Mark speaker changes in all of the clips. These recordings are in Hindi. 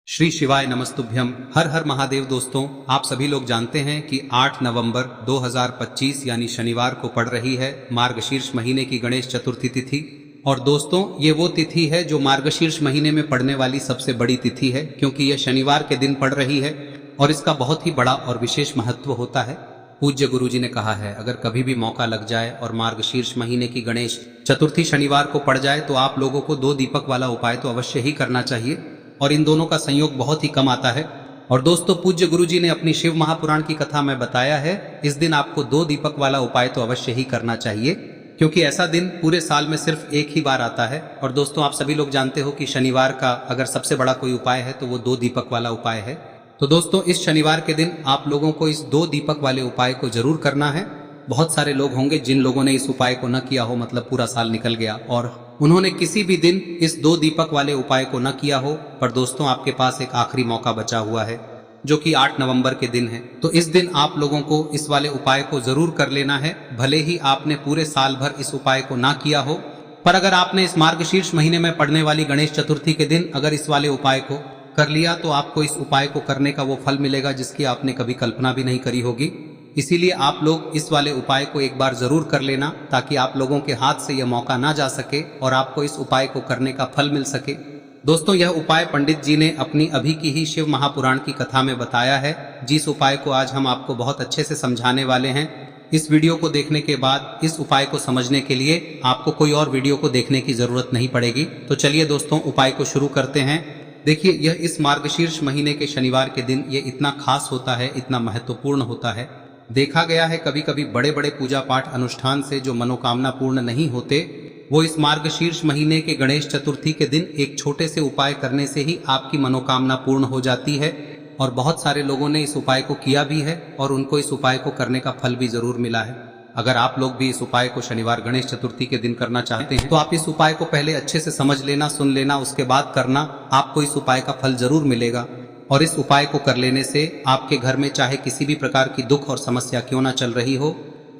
Speaker 1: श्री शिवाय नमस्तुभ्यम। हर हर महादेव। दोस्तों, आप सभी लोग जानते हैं कि 8 नवंबर 2025 यानी शनिवार को पड़ रही है मार्गशीर्ष महीने की गणेश चतुर्थी तिथि। और दोस्तों, ये वो तिथि है जो मार्गशीर्ष महीने में पड़ने वाली सबसे बड़ी तिथि है, क्योंकि यह शनिवार के दिन पड़ रही है और इसका बहुत ही बड़ा और विशेष महत्व होता है। पूज्य गुरुजी ने कहा है, अगर कभी भी मौका लग जाए और मार्गशीर्ष महीने की गणेश चतुर्थी शनिवार को पड़ जाए तो आप लोगों को 2 दीपक वाला उपाय तो अवश्य ही करना चाहिए, और इन दोनों का संयोग बहुत ही कम आता है। और दोस्तों, पूज्य गुरुजी ने अपनी शिव महापुराण की कथा में बताया है, इस दिन आपको 2 दीपक वाला उपाय तो अवश्य ही करना चाहिए, क्योंकि ऐसा दिन पूरे साल में सिर्फ एक ही बार आता है। और दोस्तों, आप सभी लोग जानते हो कि शनिवार का अगर सबसे बड़ा कोई उपाय है तो वो 2 दीपक वाला उपाय है। तो दोस्तों, इस शनिवार के दिन आप लोगों को इस 2 दीपक वाले उपाय को जरूर करना है। बहुत सारे लोग होंगे जिन लोगों ने इस उपाय को न किया हो, मतलब पूरा साल निकल गया और उन्होंने किसी भी दिन इस 2 दीपक वाले उपाय को न किया हो। पर दोस्तों, आपके पास एक आखिरी मौका बचा हुआ है, जो कि 8 नवंबर के दिन है। तो इस दिन आप लोगों को इस वाले उपाय को जरूर कर लेना है, भले ही आपने पूरे साल भर इस उपाय को ना किया हो। पर अगर आपने इस मार्गशीर्ष महीने में पड़ने वाली गणेश चतुर्थी के दिन अगर इस वाले उपाय को कर लिया तो आपको इस उपाय को करने का वो फल मिलेगा जिसकी आपने कभी कल्पना भी नहीं करी होगी। इसीलिए आप लोग इस वाले उपाय को एक बार जरूर कर लेना, ताकि आप लोगों के हाथ से यह मौका ना जा सके और आपको इस उपाय को करने का फल मिल सके। दोस्तों, यह उपाय पंडित जी ने अपनी अभी की ही शिव महापुराण की कथा में बताया है, जिस उपाय को आज हम आपको बहुत अच्छे से समझाने वाले हैं। इस वीडियो को देखने के बाद इस उपाय को समझने के लिए आपको कोई और वीडियो को देखने की जरूरत नहीं पड़ेगी। तो चलिए दोस्तों, उपाय को शुरू करते हैं। देखिए, यह इस मार्गशीर्ष महीने के शनिवार के दिन ये इतना खास होता है, इतना महत्वपूर्ण होता है। देखा गया है कभी कभी बड़े बड़े पूजा पाठ अनुष्ठान से जो मनोकामना पूर्ण नहीं होते, वो इस मार्गशीर्ष महीने के गणेश चतुर्थी के दिन एक छोटे से उपाय करने से ही आपकी मनोकामना पूर्ण हो जाती है। और बहुत सारे लोगों ने इस उपाय को किया भी है और उनको इस उपाय को करने का फल भी जरूर मिला है। अगर आप लोग भी इस उपाय को शनिवार गणेश चतुर्थी के दिन करना चाहते हैं तो आप इस उपाय को पहले अच्छे से समझ लेना, सुन लेना, उसके बाद करना। आपको इस उपाय का फल जरूर मिलेगा। और इस उपाय को कर लेने से आपके घर में चाहे किसी भी प्रकार की दुख और समस्या क्यों ना चल रही हो,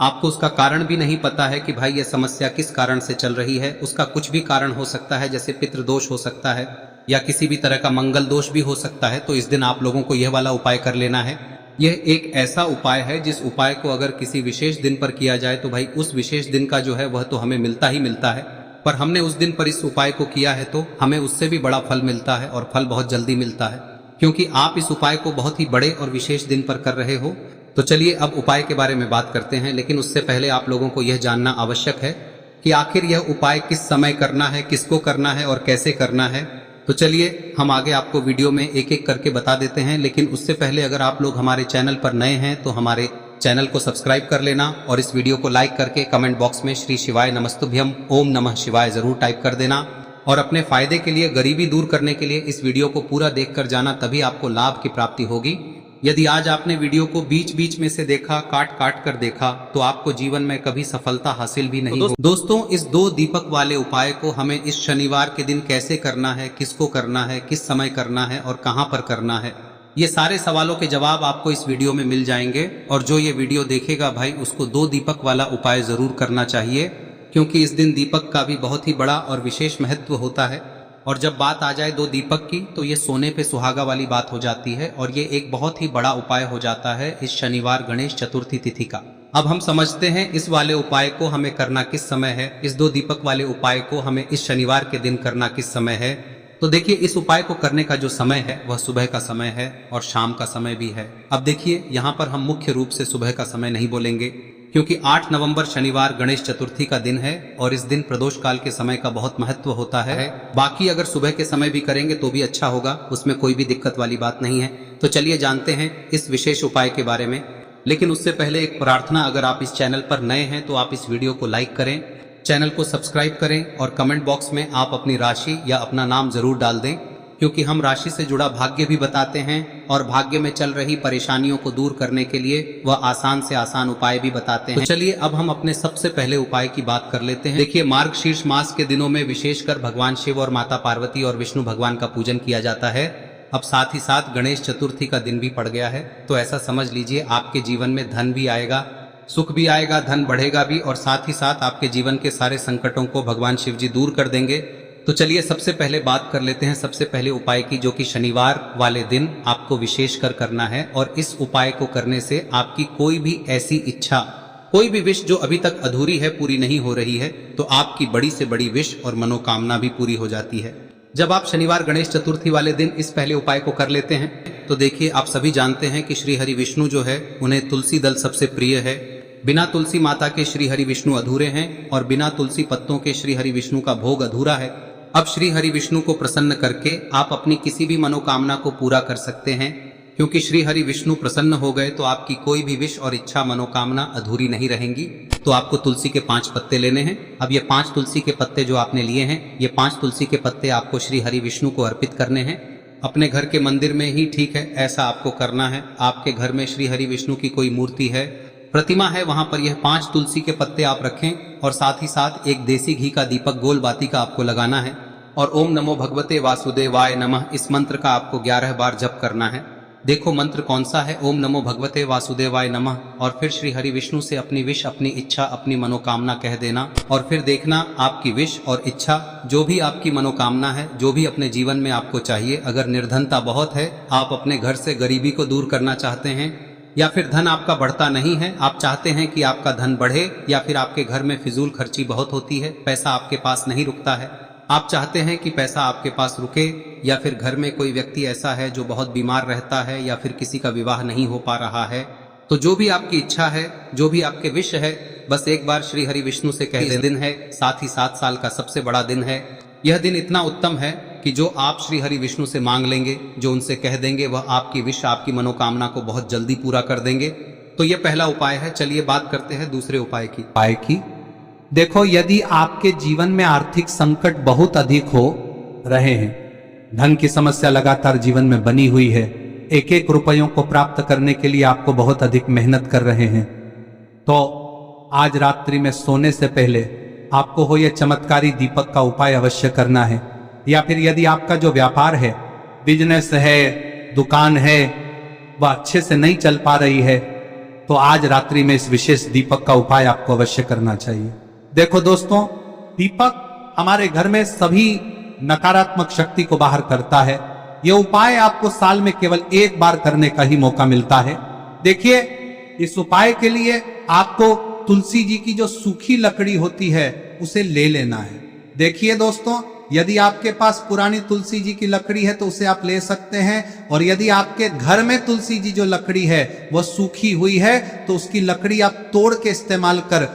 Speaker 1: आपको उसका कारण भी नहीं पता है कि भाई यह समस्या किस कारण से चल रही है, उसका कुछ भी कारण हो सकता है, जैसे पितृदोष हो सकता है या किसी भी तरह का मंगल दोष भी हो सकता है। तो इस दिन आप लोगों को यह वाला उपाय कर लेना है। यह एक ऐसा उपाय है जिस उपाय को अगर किसी विशेष दिन पर किया जाए तो भाई उस विशेष दिन का जो है वह तो हमें मिलता ही मिलता है। पर हमने उस दिन पर इस उपाय को किया है तो हमें उससे भी बड़ा फल मिलता है, और फल बहुत जल्दी मिलता है, क्योंकि आप इस उपाय को बहुत ही बड़े और विशेष दिन पर कर रहे हो। तो चलिए अब उपाय के बारे में बात करते हैं, लेकिन उससे पहले आप लोगों को यह जानना आवश्यक है कि आखिर यह उपाय किस समय करना है, किसको करना है और कैसे करना है। तो चलिए हम आगे आपको वीडियो में एक एक करके बता देते हैं, लेकिन उससे पहले अगर आप लोग हमारे चैनल पर नए हैं तो हमारे चैनल को सब्सक्राइब कर लेना और इस वीडियो को लाइक करके कमेंट बॉक्स में श्री शिवाय नमस्तुभ्यम ओम नमः शिवाय जरूर टाइप कर देना। और अपने फायदे के लिए, गरीबी दूर करने के लिए इस वीडियो को पूरा देखकर जाना, तभी आपको लाभ की प्राप्ति होगी। यदि आज आपने वीडियो को बीच बीच में से देखा, काट काट कर देखा, तो आपको जीवन में कभी सफलता हासिल भी नहीं होगी। दोस्तों, इस 2 दीपक वाले उपाय को हमें इस शनिवार के दिन कैसे करना है, किसको करना है, किस समय करना है और कहां पर करना है, ये सारे सवालों के जवाब आपको इस वीडियो में मिल जाएंगे। और जो ये वीडियो देखेगा भाई, उसको 2 दीपक वाला उपाय जरूर करना चाहिए, क्योंकि इस दिन दीपक का भी बहुत ही बड़ा और विशेष महत्व होता है। और जब बात आ जाए 2 दीपक की, तो ये सोने पे सुहागा वाली बात हो जाती है, और ये एक बहुत ही बड़ा उपाय हो जाता है इस शनिवार गणेश चतुर्थी तिथि का। अब हम समझते हैं इस वाले उपाय को हमें करना किस समय है, इस 2 दीपक वाले उपाय को हमें इस शनिवार के दिन करना किस समय है। तो देखिए, इस उपाय को करने का जो समय है वह सुबह का समय है और शाम का समय भी है। अब देखिए, यहाँ पर हम मुख्य रूप से सुबह का समय नहीं बोलेंगे, क्योंकि 8 नवंबर शनिवार गणेश चतुर्थी का दिन है और इस दिन प्रदोष काल के समय का बहुत महत्व होता है। बाकी अगर सुबह के समय भी करेंगे तो भी अच्छा होगा, उसमें कोई भी दिक्कत वाली बात नहीं है। तो चलिए जानते हैं इस विशेष उपाय के बारे में। लेकिन उससे पहले एक प्रार्थना, अगर आप इस चैनल पर नए हैं तो आप इस वीडियो को लाइक करें, चैनल को सब्सक्राइब करें और कमेंट बॉक्स में आप अपनी राशि या अपना नाम जरूर डाल दें, क्योंकि हम राशि से जुड़ा भाग्य भी बताते हैं और भाग्य में चल रही परेशानियों को दूर करने के लिए वह आसान से आसान उपाय भी बताते हैं। तो चलिए अब हम अपने सबसे पहले उपाय की बात कर लेते हैं। देखिए, मार्गशीर्ष मास के दिनों में विशेषकर भगवान शिव और माता पार्वती और विष्णु भगवान का पूजन किया जाता है। अब साथ ही साथ गणेश चतुर्थी का दिन भी पड़ गया है, तो ऐसा समझ लीजिए आपके जीवन में धन भी आएगा, सुख भी आएगा, धन बढ़ेगा भी, और साथ ही साथ आपके जीवन के सारे संकटों को भगवान शिव जी दूर कर देंगे। तो चलिए सबसे पहले बात कर लेते हैं सबसे पहले उपाय की, जो कि शनिवार वाले दिन आपको विशेषकर करना है। और इस उपाय को करने से आपकी कोई भी ऐसी इच्छा, कोई भी विश जो अभी तक अधूरी है, पूरी नहीं हो रही है, तो आपकी बड़ी से बड़ी विश और मनोकामना भी पूरी हो जाती है। जब आप शनिवार गणेश चतुर्थी वाले दिन इस पहले उपाय को कर लेते हैं तो देखिए, आप सभी जानते हैं कि श्री हरि विष्णु जो है उन्हें तुलसी दल सबसे प्रिय है। बिना तुलसी माता के श्री हरि विष्णु अधूरे हैं और बिना तुलसी पत्तों के श्री हरि विष्णु का भोग अधूरा है। अब श्री हरि विष्णु को प्रसन्न करके आप अपनी किसी भी मनोकामना को पूरा कर सकते हैं, क्योंकि श्री हरि विष्णु प्रसन्न हो गए तो आपकी कोई भी विश और इच्छा मनोकामना अधूरी नहीं रहेंगी। तो आपको तुलसी के 5 पत्ते लेने हैं। अब ये 5 तुलसी के पत्ते जो आपने लिए हैं, ये 5 तुलसी के पत्ते आपको श्री हरि विष्णु को अर्पित करने हैं। अपने घर के मंदिर में ही ठीक है, ऐसा आपको करना है। आपके घर में श्री हरि विष्णु की कोई मूर्ति है, प्रतिमा है, वहां पर यह 5 तुलसी के पत्ते आप रखें और साथ ही साथ एक देसी घी का दीपक गोल बाती का आपको लगाना है। और ओम नमो भगवते वासुदेवाय नमः इस मंत्र का आपको 11 बार जप करना है। देखो मंत्र कौन सा है, ओम नमो भगवते वासुदेवाय नमः, और फिर श्री हरि विष्णु से अपनी विश, अपनी इच्छा, अपनी मनोकामना कह देना। और फिर देखना आपकी विश और इच्छा, जो भी आपकी मनोकामना है, जो भी अपने जीवन में आपको चाहिए। अगर निर्धनता बहुत है, आप अपने घर से गरीबी को दूर करना चाहते हैं, या फिर धन आपका बढ़ता नहीं है, आप चाहते हैं कि आपका धन बढ़े, या फिर आपके घर में फिजूल खर्ची बहुत होती है, पैसा आपके पास नहीं रुकता है, आप चाहते हैं कि पैसा आपके पास रुके, या फिर घर में कोई व्यक्ति ऐसा है जो बहुत बीमार रहता है, या फिर किसी का विवाह नहीं हो पा रहा है, तो जो भी आपकी इच्छा है, जो भी आपके विश है, बस एक बार श्री हरि विष्णु से कह दें। दिन है, साथ ही 7 साल का सबसे बड़ा दिन है। यह दिन इतना उत्तम है कि जो आप श्री हरि विष्णु से मांग लेंगे, जो उनसे कह देंगे, वह आपकी विश, आपकी मनोकामना को बहुत जल्दी पूरा कर देंगे। तो यह पहला उपाय है। चलिए बात करते हैं दूसरे उपाय की।
Speaker 2: देखो, यदि आपके जीवन में आर्थिक संकट बहुत अधिक हो रहे हैं, धन की समस्या लगातार जीवन में बनी हुई है, एक एक रुपयों को प्राप्त करने के लिए आपको बहुत अधिक मेहनत कर रहे हैं, तो आज रात्रि में सोने से पहले आपको हो यह चमत्कारी दीपक का उपाय अवश्य करना है। या फिर यदि आपका जो व्यापार है, बिजनेस है, दुकान है, वह अच्छे से नहीं चल पा रही है, तो आज रात्रि में इस विशेष दीपक का उपाय आपको अवश्य करना चाहिए। देखो दोस्तों, दीपक हमारे घर में सभी नकारात्मक शक्ति को बाहर करता है। यह उपाय आपको साल में केवल 1 बार करने का ही मौका मिलता है। देखिए, इस उपाय के लिए आपको तुलसी जी की जो सूखी लकड़ी होती है उसे ले लेना है। देखिए दोस्तों, यदि आपके पास पुरानी तुलसी जी की लकड़ी है तो उसे आप ले सकते हैं, और यदि आपके घर में तुलसी जी जो लकड़ी है वह सूखी हुई है तो उसकी लकड़ी आप तोड़ के इस्तेमाल कर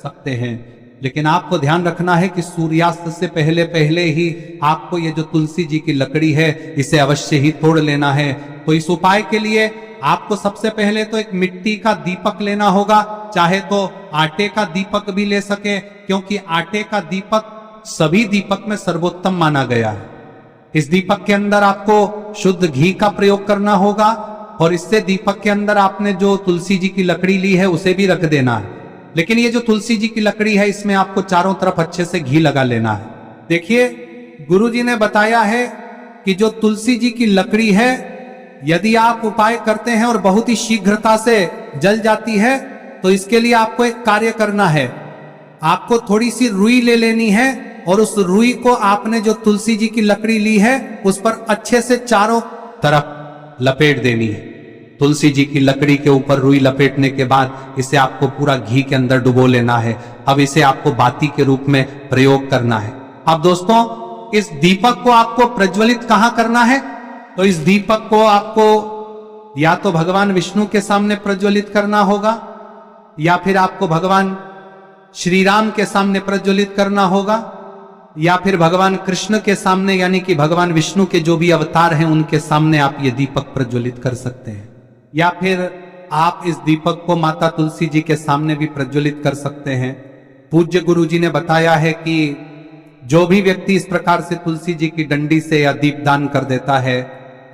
Speaker 2: सकते हैं। लेकिन आपको ध्यान रखना है कि सूर्यास्त से पहले पहले ही आपको ये जो तुलसी जी की लकड़ी है इसे अवश्य ही तोड़ लेना है। तो इस उपाय के लिए आपको सबसे पहले तो एक मिट्टी का दीपक लेना होगा, चाहे तो आटे का दीपक भी ले सके, क्योंकि आटे का दीपक सभी दीपक में सर्वोत्तम माना गया है। इस दीपक के अंदर आपको शुद्ध घी का प्रयोग करना होगा, और इससे दीपक के अंदर आपने जो तुलसी जी की लकड़ी ली है उसे भी रख देना है। लेकिन ये जो तुलसी जी की लकड़ी है, इसमें आपको चारों तरफ अच्छे से घी लगा लेना है। देखिए, गुरुजी ने बताया है कि जो तुलसी जी की लकड़ी है, यदि आप उपाय करते हैं और बहुत ही शीघ्रता से जल जाती है, तो इसके लिए आपको एक कार्य करना है। आपको थोड़ी सी रुई ले लेनी है, और उस रुई को आपने जो तुलसी जी की लकड़ी ली है उस पर अच्छे से चारों तरफ लपेट देनी है। तुलसी जी की लकड़ी के ऊपर रुई लपेटने के बाद इसे आपको पूरा घी के अंदर डुबो लेना है। अब इसे आपको बाती के रूप में प्रयोग करना है। अब दोस्तों, इस दीपक को आपको प्रज्वलित कहां करना है? तो इस दीपक को आपको या तो भगवान विष्णु के सामने प्रज्वलित करना होगा, या फिर आपको भगवान श्री राम के सामने प्रज्वलित करना होगा, या फिर भगवान कृष्ण के सामने, यानी कि भगवान विष्णु के जो भी अवतार हैं उनके सामने आप ये दीपक प्रज्वलित कर सकते हैं। या फिर आप इस दीपक को माता तुलसी जी के सामने भी प्रज्वलित कर सकते हैं। पूज्य गुरु जी ने बताया है कि जो भी व्यक्ति इस प्रकार से तुलसी जी की डंडी से या दीपदान कर देता है,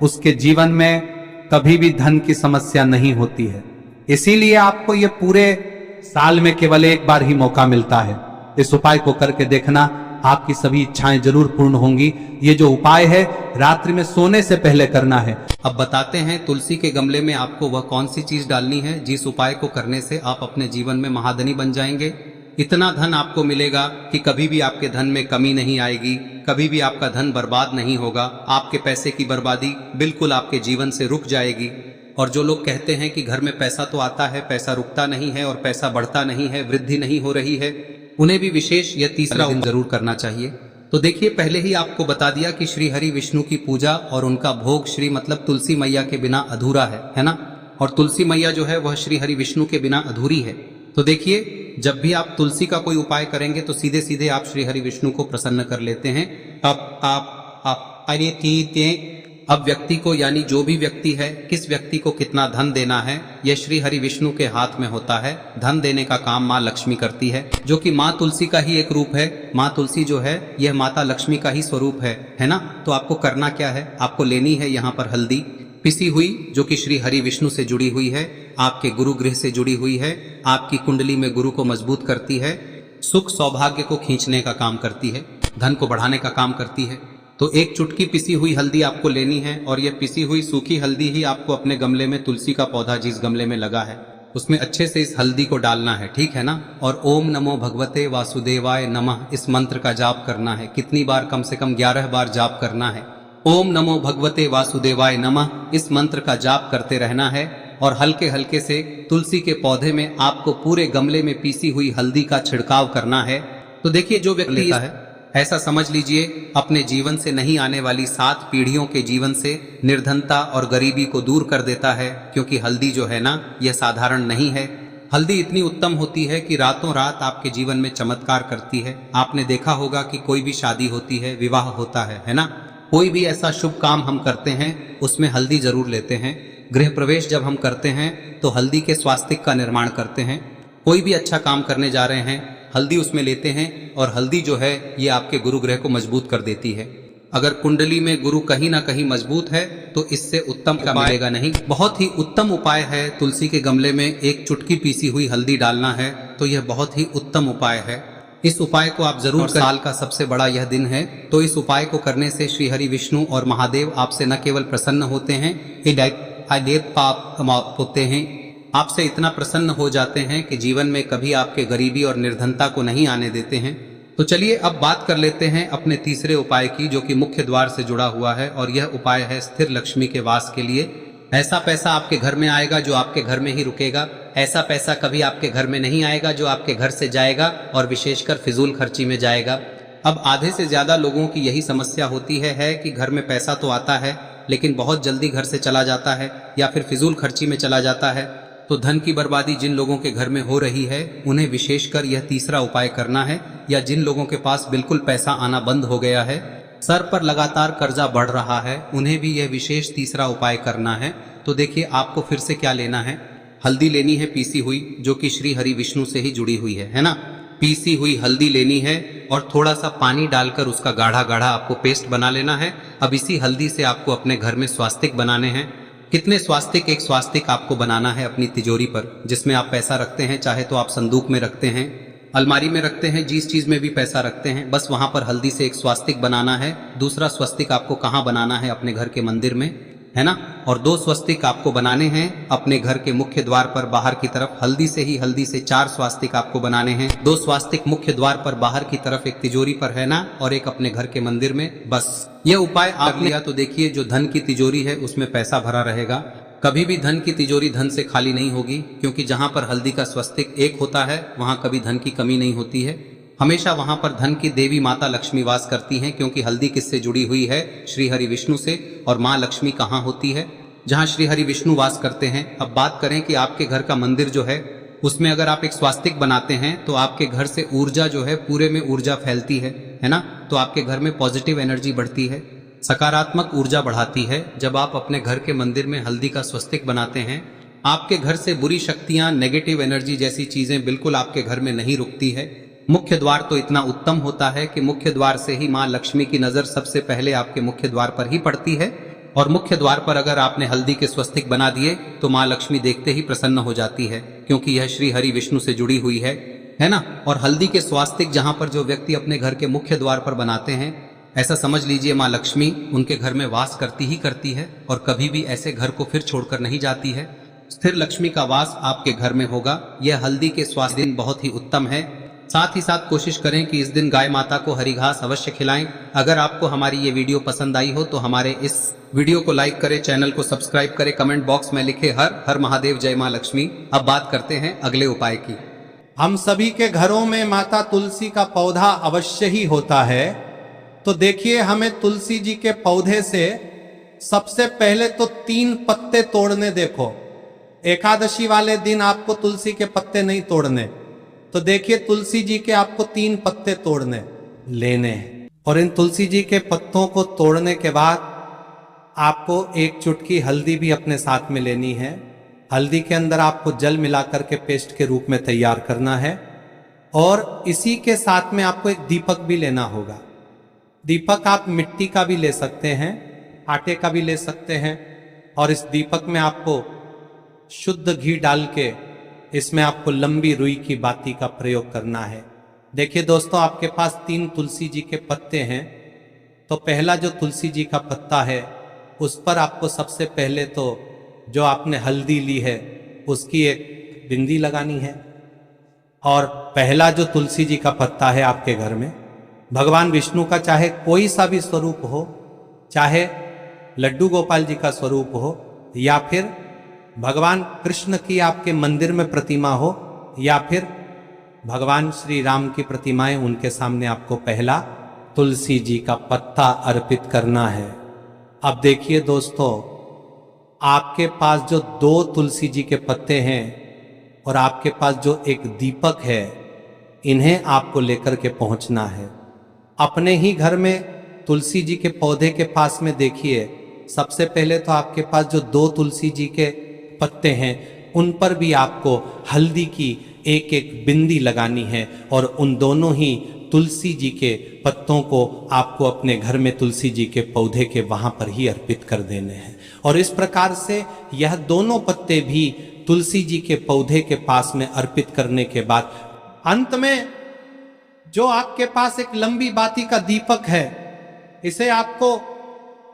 Speaker 2: उसके जीवन में कभी भी धन की समस्या नहीं होती है। इसीलिए आपको ये पूरे साल में केवल 1 बार ही मौका मिलता है। इस उपाय को करके देखना, आपकी सभी इच्छाएं जरूर पूर्ण होंगी। ये जो उपाय है रात्रि में सोने से पहले करना है।
Speaker 1: अब बताते हैं तुलसी के गमले में आपको वह कौन सी चीज डालनी है जिस उपाय को करने से आप अपने जीवन में महाधनी बन जाएंगे। इतना धन आपको मिलेगा कि कभी भी आपके धन में कमी नहीं आएगी, कभी भी आपका धन बर्बाद नहीं होगा। आपके पैसे की बर्बादी बिल्कुल आपके जीवन से रुक जाएगी। और जो लोग कहते हैं कि घर में पैसा तो आता है, पैसा रुकता नहीं है और पैसा बढ़ता नहीं है, वृद्धि नहीं हो रही है, उन्हें भी विशेष यह तीसरा दिन जरूर करना चाहिए। तो देखिए, पहले ही आपको बता दिया कि श्री हरि विष्णु की पूजा और उनका भोग श्री मतलब तुलसी मैया के बिना अधूरा है ना। और तुलसी मैया जो है वह श्री हरि विष्णु के बिना अधूरी है। तो देखिए, जब भी आप तुलसी का कोई उपाय करेंगे तो सीधे सीधे आप श्री हरि विष्णु को प्रसन्न कर लेते हैं। अब व्यक्ति को, यानी जो भी व्यक्ति है, किस व्यक्ति को कितना धन देना है, यह श्री हरि विष्णु के हाथ में होता है। धन देने का काम माँ लक्ष्मी करती है, जो कि माँ तुलसी का ही एक रूप है। माँ तुलसी जो है यह माता लक्ष्मी का ही स्वरूप है ना। तो आपको करना क्या है, आपको लेनी है यहाँ पर हल्दी पिसी हुई, जो कि श्री हरि विष्णु से जुड़ी हुई है, आपके गुरु गृह से जुड़ी हुई है, आपकी कुंडली में गुरु को मजबूत करती है, सुख सौभाग्य को खींचने का काम करती है, धन को बढ़ाने का काम करती है। तो एक चुटकी पिसी हुई हल्दी आपको लेनी है और यह पिसी हुई सूखी हल्दी ही आपको अपने गमले में, तुलसी का पौधा जिस गमले में लगा है उसमें अच्छे से इस हल्दी को डालना है, ठीक है ना। और ओम नमो भगवते वासुदेवाय नमः इस मंत्र का जाप करना है। कितनी बार? कम से कम 11 बार जाप करना है। ओम नमो भगवते वासुदेवाय नमः इस मंत्र का जाप करते रहना है। और हल्के हल्के से तुलसी के पौधे में आपको पूरे गमले में पीसी हुई हल्दी का छिड़काव करना है। तो देखिए, जो व्यक्ति लेता है, ऐसा समझ लीजिए अपने जीवन से नहीं आने वाली 7 पीढ़ियों के जीवन से निर्धनता और गरीबी को दूर कर देता है। क्योंकि हल्दी जो है ना, यह साधारण नहीं है। हल्दी इतनी उत्तम होती है कि रातों रात आपके जीवन में चमत्कार करती है। आपने देखा होगा कि कोई भी शादी होती है, विवाह होता है ना, कोई भी ऐसा शुभ काम हम करते हैं उसमें हल्दी जरूर लेते हैं। गृह प्रवेश जब हम करते हैं तो हल्दी के स्वास्तिक का निर्माण करते हैं। कोई भी अच्छा काम करने जा रहे हैं, हल्दी उसमें लेते हैं। और हल्दी जो है ये आपके गुरु ग्रह को मजबूत कर देती है। अगर कुंडली में गुरु कहीं ना कहीं मजबूत है तो इससे उत्तम का मिलेगा नहीं। बहुत ही उत्तम उपाय है, तुलसी के गमले में एक चुटकी पीसी हुई हल्दी डालना है। तो यह बहुत ही उत्तम उपाय है। इस उपाय को आप जरूर, साल का सबसे बड़ा यह दिन है, तो इस उपाय को करने से श्री हरि विष्णु और महादेव आपसे न केवल प्रसन्न होते हैं, पाप होते हैं, आपसे इतना प्रसन्न हो जाते हैं कि जीवन में कभी आपके गरीबी और निर्धनता को नहीं आने देते हैं। तो चलिए अब बात कर लेते हैं अपने तीसरे उपाय की, जो कि मुख्य द्वार से जुड़ा हुआ है। और यह उपाय है स्थिर लक्ष्मी के वास के लिए। ऐसा पैसा आपके घर में आएगा जो आपके घर में ही रुकेगा। ऐसा पैसा कभी आपके घर में नहीं आएगा जो आपके घर से जाएगा और विशेषकर फिजूल खर्ची में जाएगा। अब आधे से ज्यादा लोगों की यही समस्या होती है कि घर में पैसा तो आता है लेकिन बहुत जल्दी घर से चला जाता है या फिर फिजूल खर्ची में चला जाता है। तो धन की बर्बादी जिन लोगों के घर में हो रही है उन्हें विशेषकर यह तीसरा उपाय करना है। या जिन लोगों के पास बिल्कुल पैसा आना बंद हो गया है, सर पर लगातार कर्जा बढ़ रहा है, उन्हें भी यह विशेष तीसरा उपाय करना है। तो देखिए, आपको फिर से क्या लेना है, हल्दी लेनी है पीसी हुई, जो कि श्री हरि विष्णु से ही जुड़ी हुई है ना। पीसी हुई हल्दी लेनी है और थोड़ा सा पानी डालकर उसका गाढ़ा गाढ़ा आपको पेस्ट बना लेना है। अब इसी हल्दी से आपको अपने घर में स्वास्तिक बनाने हैं। कितने स्वास्तिक? एक स्वास्तिक आपको बनाना है अपनी तिजोरी पर, जिसमें आप पैसा रखते हैं। चाहे तो आप संदूक में रखते हैं, अलमारी में रखते हैं, जिस चीज में भी पैसा रखते हैं, बस वहां पर हल्दी से एक स्वास्तिक बनाना है। दूसरा स्वस्तिक आपको कहाँ बनाना है? अपने घर के मंदिर में, है ना। और 2 स्वस्तिक आपको बनाने हैं अपने घर के मुख्य द्वार पर बाहर की तरफ। हल्दी से 4 स्वास्तिक आपको बनाने हैं। 2 स्वास्तिक मुख्य द्वार पर बाहर की तरफ, एक तिजोरी पर, है ना, और एक अपने घर के मंदिर में। बस यह उपाय आप लिया तो देखिए, जो धन की तिजोरी है उसमें पैसा भरा रहेगा। कभी भी धन की तिजोरी धन से खाली नहीं होगी, क्योंकि जहां पर हल्दी का स्वस्तिक एक होता है वहां कभी धन की कमी नहीं होती है। हमेशा वहां पर धन की देवी माता लक्ष्मी वास करती हैं, क्योंकि हल्दी किससे जुड़ी हुई है? श्री हरि विष्णु से। और माँ लक्ष्मी कहाँ होती है? जहाँ श्री हरि विष्णु वास करते हैं। अब बात करें कि आपके घर का मंदिर जो है उसमें अगर आप एक स्वास्तिक बनाते हैं तो आपके घर से ऊर्जा जो है, पूरे में ऊर्जा फैलती है ना। तो आपके घर में पॉजिटिव एनर्जी बढ़ती है, सकारात्मक ऊर्जा बढ़ाती है। जब आप अपने घर के मंदिर में हल्दी का स्वस्तिक बनाते हैं, आपके घर से बुरी शक्तियां, नेगेटिव एनर्जी जैसी चीजें बिल्कुल आपके घर में नहीं रुकती है। मुख्य द्वार तो इतना उत्तम होता है कि मुख्य द्वार से ही माँ लक्ष्मी की नजर सबसे पहले आपके मुख्य द्वार पर ही पड़ती है। और मुख्य द्वार पर अगर आपने हल्दी के स्वस्तिक बना दिए तो माँ लक्ष्मी देखते ही प्रसन्न हो जाती है, क्योंकि यह श्री हरि विष्णु से जुड़ी हुई है ना। और हल्दी के स्वास्तिक जहां पर जो व्यक्ति अपने घर के मुख्य द्वार पर बनाते हैं, ऐसा समझ लीजिए माँ लक्ष्मी उनके घर में वास करती ही करती है और कभी भी ऐसे घर को फिर छोड़कर नहीं जाती है। स्थिर लक्ष्मी का वास आपके घर में होगा। यह हल्दी के स्वास्थ्य दिन बहुत ही उत्तम है। साथ ही साथ कोशिश करें कि इस दिन गाय माता को हरी घास अवश्य खिलाएं। अगर आपको हमारी ये वीडियो पसंद आई हो तो हमारे इस वीडियो को लाइक करें, चैनल को सब्सक्राइब करें, कमेंट बॉक्स में लिखे हर हर महादेव, जय मां लक्ष्मी। अब बात करते हैं अगले उपाय की।
Speaker 2: हम सभी के घरों में माता तुलसी का पौधा अवश्य ही होता है। तो देखिए, हमें तुलसी जी के पौधे से सबसे पहले तो 3 पत्ते तोड़ने। देखो, एकादशी वाले दिन आपको तुलसी के पत्ते नहीं तोड़ने। तो देखिए, तुलसी जी के आपको 3 पत्ते तोड़ने लेने हैं। और इन तुलसी जी के पत्तों को तोड़ने के बाद आपको 1 चुटकी हल्दी भी अपने साथ में लेनी है। हल्दी के अंदर आपको जल मिलाकर के पेस्ट के रूप में तैयार करना है। और इसी के साथ में आपको एक दीपक भी लेना होगा। दीपक आप मिट्टी का भी ले सकते हैं, आटे का भी ले सकते हैं। और इस दीपक में आपको शुद्ध घी डाल के इसमें आपको लंबी रुई की बाती का प्रयोग करना है। देखिए दोस्तों, आपके पास 3 तुलसी जी के पत्ते हैं। तो पहला जो तुलसी जी का पत्ता है उस पर आपको सबसे पहले तो जो आपने हल्दी ली है उसकी एक बिंदी लगानी है। और पहला जो तुलसी जी का पत्ता है आपके घर में, भगवान विष्णु का चाहे कोई सा भी स्वरूप हो, चाहे लड्डू गोपाल जी का स्वरूप हो, या फिर भगवान कृष्ण की आपके मंदिर में प्रतिमा हो, या फिर भगवान श्री राम की प्रतिमाएं, उनके सामने आपको पहला तुलसी जी का पत्ता अर्पित करना है। अब देखिए दोस्तों, आपके पास जो 2 तुलसी जी के पत्ते हैं और आपके पास जो एक दीपक है, इन्हें आपको लेकर के पहुंचना है। अपने ही घर में तुलसी जी के पौधे के पास में देखिए, सबसे पहले तो आपके पास जो 2 तुलसी जी के पत्ते हैं उन पर भी आपको हल्दी की एक बिंदी लगानी है। और उन दोनों ही तुलसी जी के पत्तों को आपको अपने घर में तुलसी जी के पौधे के वहां पर ही अर्पित कर देने हैं। और इस प्रकार से यह दोनों पत्ते भी तुलसी जी के पौधे के पास में अर्पित करने के बाद अंत में जो आपके पास एक लंबी बाती का दीपक है, इसे आपको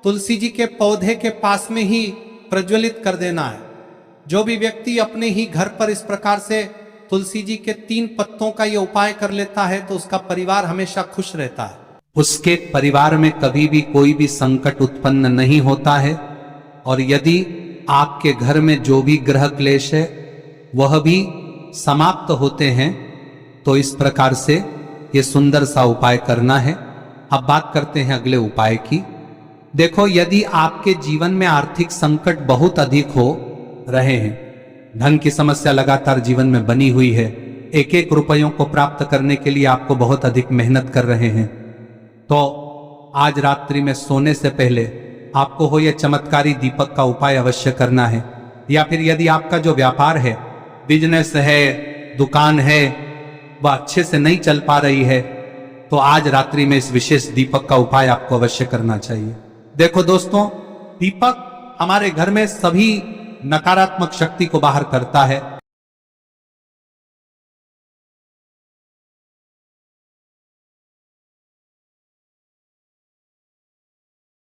Speaker 2: तुलसी जी के पौधे के पास में ही प्रज्वलित कर देना है। जो भी व्यक्ति अपने ही घर पर इस प्रकार से तुलसी जी के 3 पत्तों का ये उपाय कर लेता है तो उसका परिवार हमेशा खुश रहता है। उसके परिवार में कभी भी कोई भी संकट उत्पन्न नहीं होता है। और यदि आपके घर में जो भी ग्रह क्लेश है वह भी समाप्त होते हैं। तो इस प्रकार से ये सुंदर सा उपाय करना है। अब बात करते हैं अगले उपाय की। देखो, यदि आपके जीवन में आर्थिक संकट बहुत अधिक हो रहे हैं, धन की समस्या लगातार जीवन में बनी हुई है, एक रुपयों को प्राप्त करने के लिए आपको बहुत अधिक मेहनत कर रहे हैं, तो आज रात्रि में सोने से पहले आपको हो यह चमत्कारी दीपक का उपाय अवश्य करना है। या फिर यदि आपका जो व्यापार है, बिजनेस है, दुकान है, वह अच्छे से नहीं चल पा रही है, तो आज रात्रि में इस विशेष दीपक का उपाय आपको अवश्य करना चाहिए। देखो दोस्तों, दीपक हमारे घर में सभी नकारात्मक शक्ति को बाहर करता है।